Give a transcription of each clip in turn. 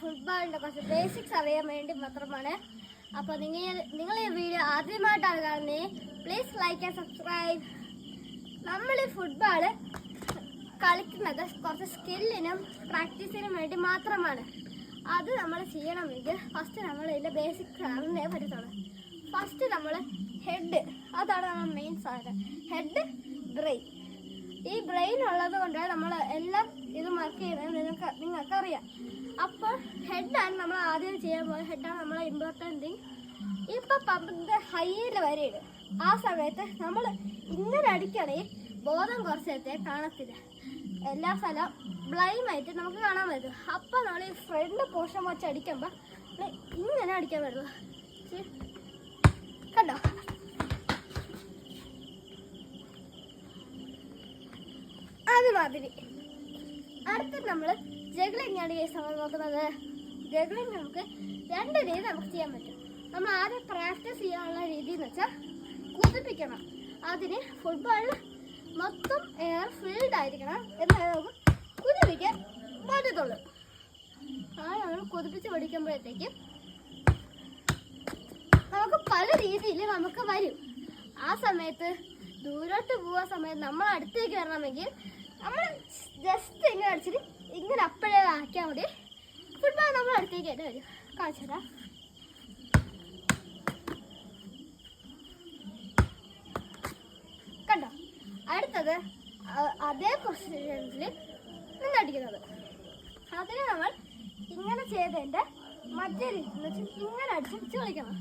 ഫുട്ബോളിൻ്റെ കുറച്ച് ബേസിക്സ് അറിയാൻ വേണ്ടി മാത്രമാണ്. അപ്പോൾ നിങ്ങൾ ഈ വീഡിയോ ആദ്യമായിട്ടാണ് കാണുന്നത്, പ്ലീസ് ലൈക്ക് ആൻഡ് സബ്സ്ക്രൈബ്. നമ്മൾ ഈ ഫുട്ബോൾ കളിക്കുന്നത് കുറച്ച് സ്കില്ലിനും പ്രാക്ടീസിനും വേണ്ടി മാത്രമാണ്. അത് നമ്മൾ ചെയ്യണമെങ്കിൽ ഫസ്റ്റ് നമ്മൾ ഇതിൻ്റെ ബേസിക്സ് അറിഞ്ഞേ പറ്റത്തുള്ളൂ. ഫസ്റ്റ് നമ്മൾ ഹെഡ്, അതാണ് നമ്മൾ മെയിൻ സാധനം. Head, brain. ഈ ബ്രെയിൻ ഉള്ളത് കൊണ്ട് നമ്മൾ എല്ലാം ഇത് വർക്ക് ചെയ്യുന്നത് നിങ്ങൾക്കറിയാം. അപ്പോൾ ഹെഡാണ് നമ്മൾ ആദ്യം ചെയ്യാൻ പോകുന്നത്. ഹെഡാണ് നമ്മളെ ഇമ്പോർട്ടൻറ്റ് തിങ്. ഇപ്പം പമ്പിൻ്റെ ഹൈയിൽ വരെയിടും. ആ സമയത്ത് നമ്മൾ ഇങ്ങനെ അടിക്കുകയാണെങ്കിൽ ബോധം കുറച്ച് നേരത്തെ കാണത്തില്ല, എല്ലാ സ്ഥലവും ബ്ലൈമായിട്ട് നമുക്ക് കാണാൻ പറ്റും. അപ്പോൾ നമ്മൾ ഈ ഫ്രണ്ട് പോർഷൻ വെച്ച് അടിക്കുമ്പോൾ ഇങ്ങനെ അടിക്കാൻ പറ്റുള്ളൂ. കണ്ടോ? അതുമാതിരി അടുത്ത് നമ്മൾ ജഗ്ലിംഗാണ് കേസ് നമ്മൾ നോക്കുന്നത്. ജഗ്ലിംഗ് നമുക്ക് രണ്ട് രീതി നമുക്ക് ചെയ്യാൻ പറ്റും. നമ്മൾ ആദ്യം പ്രാക്ടീസ് ചെയ്യാനുള്ള രീതി എന്ന് വെച്ചാൽ കുതിപ്പിക്കണം. അതിന് ഫുട്ബോളിൽ മൊത്തം എയർ ഫീൽഡ് ആയിരിക്കണം, എന്നാലും നമുക്ക് കുതിപ്പിക്കാൻ പറ്റത്തുള്ളൂ. ആ നമ്മൾ കുതിപ്പിച്ച് പഠിക്കുമ്പോഴത്തേക്കും നമുക്ക് പല രീതിയിൽ നമുക്ക് വരും. ആ സമയത്ത് ദൂരോട്ട് പോകുന്ന സമയത്ത് നമ്മൾ അടുത്തേക്ക് വരണമെങ്കിൽ നമ്മൾ ജസ്റ്റ് ഇങ്ങനെ അടിച്ചിട്ട് ഇങ്ങനെ അപ്പോഴേ ആക്കിയാൽ മതി. ഫുട്ബോൾ നമ്മൾ അടുത്തേക്ക് തന്നെ വരും. കാണിച്ചതാ. കണ്ടോ? അടുത്തത് അതേ പൊസിഷനിൽ നിന്നടിക്കുന്നത്. അതിന് നമ്മൾ ഇങ്ങനെ ചെയ്തതിൻ്റെ മറ്റേ രീതി എന്ന് വെച്ചാൽ ഇങ്ങനെ അടിച്ച് കളിക്കണം.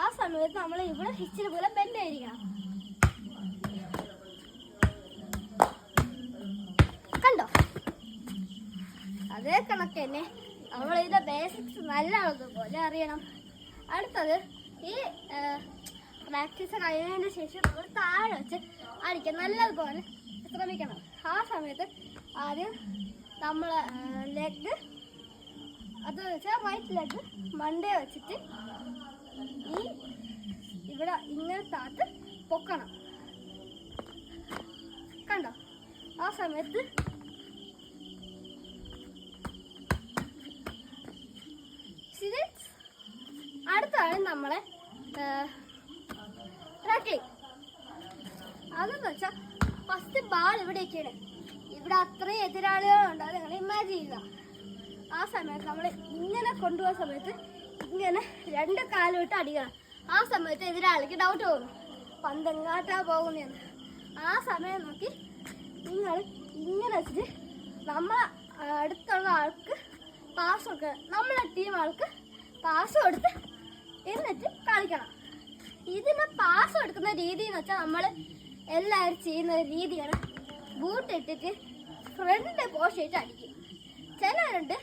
ആ സമയത്ത് നമ്മൾ ഇവിടെ ഹിച്ചിൽ പോലെ ബെൻഡായിരിക്കണം. കണ്ടോ? അതേ കണക്ക് തന്നെ നമ്മൾ ഇതിൻ്റെ ബേസിക്സ് നല്ലതുപോലെ അറിയണം. അടുത്തത് ഈ പ്രാക്ടീസ് കഴിയുന്നതിന് ശേഷം നമ്മൾ താഴെ വെച്ച് അടിക്കാൻ നല്ലതുപോലെ ശ്രമിക്കണം. ആ സമയത്ത് ആദ്യം നമ്മൾ ലെഗ്, അത് വെച്ചാൽ റൈറ്റ് ലെഗ് മണ്ടേ വെച്ചിട്ട് ഈ ഇവിടെ ഇങ്ങനെ താത്ത് പൊക്കണം. കണ്ടോ? ആ സമയത്ത് അടുത്താണ് നമ്മളെ ടാക്ലിംഗ്. അതെന്ന് വെച്ചാൽ ഫസ്റ്റ് ബാൾ ഇവിടേക്കാണ്. ഇവിടെ അത്രയും എതിരാളികളുണ്ട്, അത് നിങ്ങൾ ഇമാജിൻ ചെയ്യുക. ആ സമയത്ത് നമ്മൾ ഇങ്ങനെ കൊണ്ടുപോകുന്ന സമയത്ത് ഇങ്ങനെ രണ്ട് കാലുമിട്ട് അടിക്കണം. ആ സമയത്ത് എതിരാളിക്ക് ഡൗട്ട് പോകും, പന്തെങ്ങാട്ടാ പോകുന്നതെന്ന്. ആ സമയം നോക്കി നിങ്ങൾ ഇങ്ങനെ വെച്ചിട്ട് നമ്മൾ അടുത്തുള്ള ആൾക്ക് പാസ് കൊടുക്കണം. നമ്മളെ ടീം ആൾക്ക് പാസ് കൊടുത്ത് എന്നിട്ട് കളിക്കണം. ഇതിന് പാസ് കൊടുക്കുന്ന രീതി എന്ന് വെച്ചാൽ നമ്മൾ എല്ലാവരും ചെയ്യുന്ന രീതിയാണ് ബൂട്ട് ഇട്ടിട്ട് ഫ്രണ്ട് പോഷിട്ട് അടിക്കും. ചിലരുണ്ട്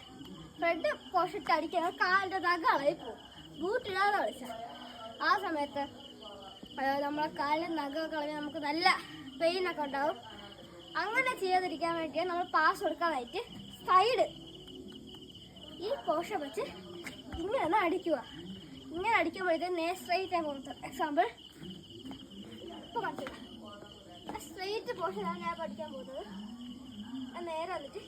ഫ്രണ്ട് പോഷിട്ട് അടിക്കാൻ കാലിൻ്റെ നഖളായി പോകും ബൂട്ടിടാതെ കളിച്ചാൽ. ആ സമയത്ത് നമ്മളെ കാലിൻ്റെ നഖ കളഞ്ഞാൽ നമുക്ക് നല്ല പെയിനൊക്കെ ഉണ്ടാവും. അങ്ങനെ ചെയ്യാതിരിക്കാൻ വേണ്ടിയാണ് നമ്മൾ പാസ് കൊടുക്കാനായിട്ട് സൈഡ് ഈ പോഷൻ വെച്ച് ഇങ്ങനെ അടിക്കുക. ഇങ്ങനെ അടിക്കുമ്പോഴത്തേക്ക് സ്ട്രെയിറ്റ് ആയി പോകുന്നത്. എക്സാമ്പിൾ ഇപ്പോൾ കാണിച്ചു, സ്ട്രെയിറ്റ് പോർഷനാണ് ഞാൻ പഠിക്കാൻ പോകുന്നത്. നേരെ വന്നിട്ട്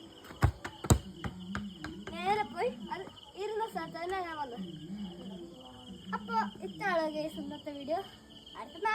നേരെ പോയി അത് ഇരുന്ന സ്ഥലത്ത് തന്നെ ഞാൻ വന്നത്. അപ്പോൾ ഇത്രയാണ് ഗൈസ് ഇന്നത്തെ വീഡിയോ. അടുത്ത